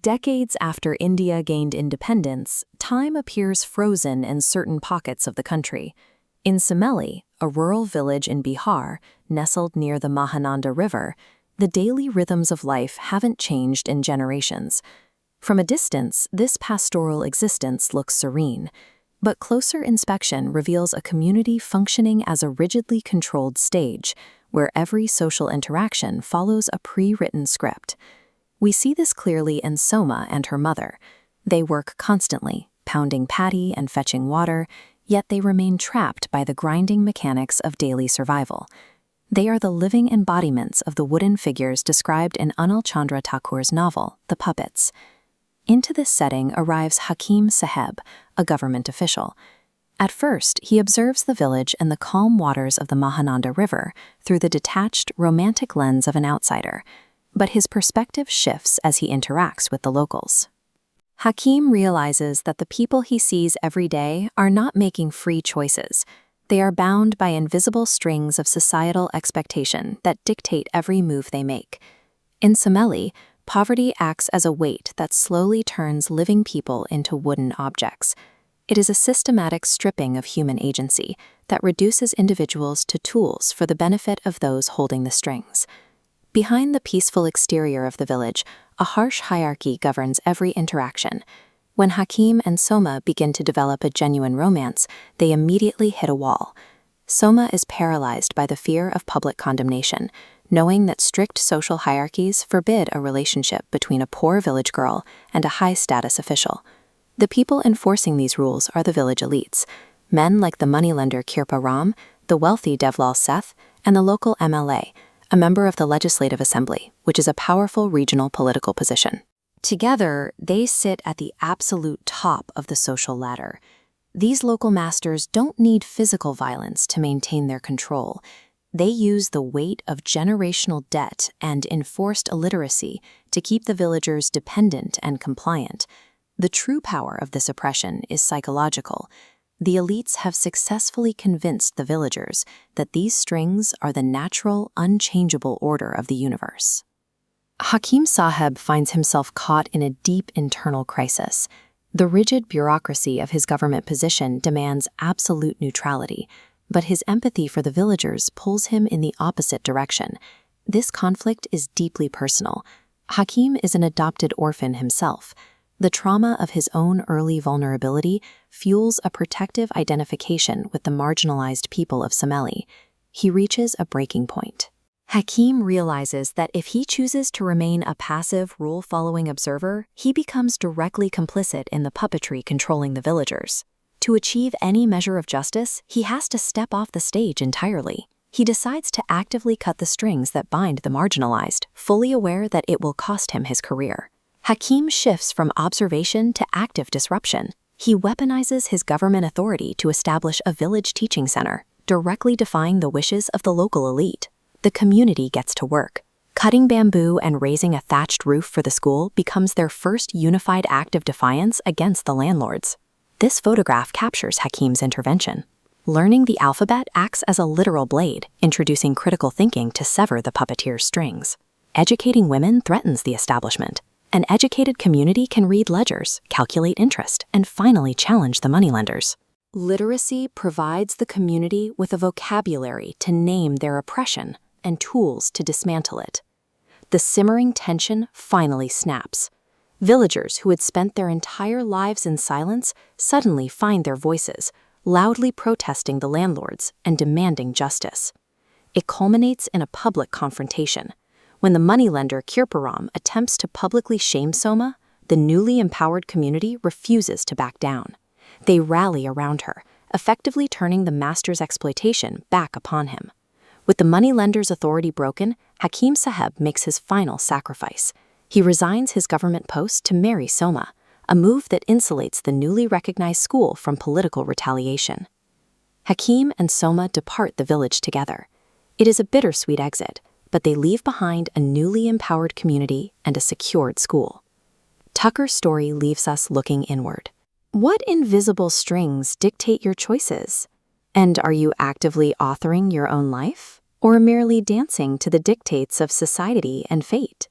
Decades after India gained independence, time appears frozen in certain pockets of the country. In Sameli, a rural village in Bihar, nestled near the Mahananda River, the daily rhythms of life haven't changed in generations. From a distance, this pastoral existence looks serene, but closer inspection reveals a community functioning as a rigidly controlled stage, where every social interaction follows a pre-written script. We see this clearly in Soma and her mother. They work constantly, pounding paddy and fetching water, yet they remain trapped by the grinding mechanics of daily survival. They are the living embodiments of the wooden figures described in Anilchandra Thakur's novel, The Puppets. Into this setting arrives Hakim Saheb, a government official. At first, he observes the village in the calm waters of the Mahananda River through the detached, romantic lens of an outsider. But his perspective shifts as he interacts with the locals. Hakim realizes that the people he sees every day are not making free choices. They are bound by invisible strings of societal expectation that dictate every move they make. In Sameli, poverty acts as a weight that slowly turns living people into wooden objects. It is a systematic stripping of human agency that reduces individuals to tools for the benefit of those holding the strings. Behind the peaceful exterior of the village, a harsh hierarchy governs every interaction. When Hakim and Soma begin to develop a genuine romance, they immediately hit a wall. Soma is paralyzed by the fear of public condemnation, knowing that strict social hierarchies forbid a relationship between a poor village girl and a high-status official. The people enforcing these rules are the village elites, men like the moneylender Kirpa Ram, the wealthy Devlal Seth, and the local MLA, a member of the Legislative Assembly, which is a powerful regional political position. Together, they sit at the absolute top of the social ladder. These local masters don't need physical violence to maintain their control. They use the weight of generational debt and enforced illiteracy to keep the villagers dependent and compliant. The true power of this oppression is psychological. The elites have successfully convinced the villagers that these strings are the natural, unchangeable order of the universe. Hakim Saheb finds himself caught in a deep internal crisis. The rigid bureaucracy of his government position demands absolute neutrality, but his empathy for the villagers pulls him in the opposite direction. This conflict is deeply personal. Hakim is an adopted orphan himself. The trauma of his own early vulnerability fuels a protective identification with the marginalized people of Sameli. He reaches a breaking point. Hakim realizes that if he chooses to remain a passive, rule-following observer, he becomes directly complicit in the puppetry controlling the villagers. To achieve any measure of justice, he has to step off the stage entirely. He decides to actively cut the strings that bind the marginalized, fully aware that it will cost him his career. Hakim shifts from observation to active disruption. He weaponizes his government authority to establish a village teaching center, directly defying the wishes of the local elite. The community gets to work. Cutting bamboo and raising a thatched roof for the school becomes their first unified act of defiance against the landlords. This photograph captures Hakim's intervention. Learning the alphabet acts as a literal blade, introducing critical thinking to sever the puppeteer's strings. Educating women threatens the establishment. An educated community can read ledgers, calculate interest, and finally challenge the moneylenders. Literacy provides the community with a vocabulary to name their oppression and tools to dismantle it. The simmering tension finally snaps. Villagers who had spent their entire lives in silence suddenly find their voices, loudly protesting the landlords and demanding justice. It culminates in a public confrontation. When the moneylender Kirparam attempts to publicly shame Soma, the newly empowered community refuses to back down. They rally around her, effectively turning the master's exploitation back upon him. With the moneylender's authority broken, Hakim Saheb makes his final sacrifice. He resigns his government post to marry Soma, a move that insulates the newly recognized school from political retaliation. Hakim and Soma depart the village together. It is a bittersweet exit, but they leave behind a newly empowered community and a secured school. Tucker's story leaves us looking inward. What invisible strings dictate your choices? And are you actively authoring your own life, or merely dancing to the dictates of society and fate?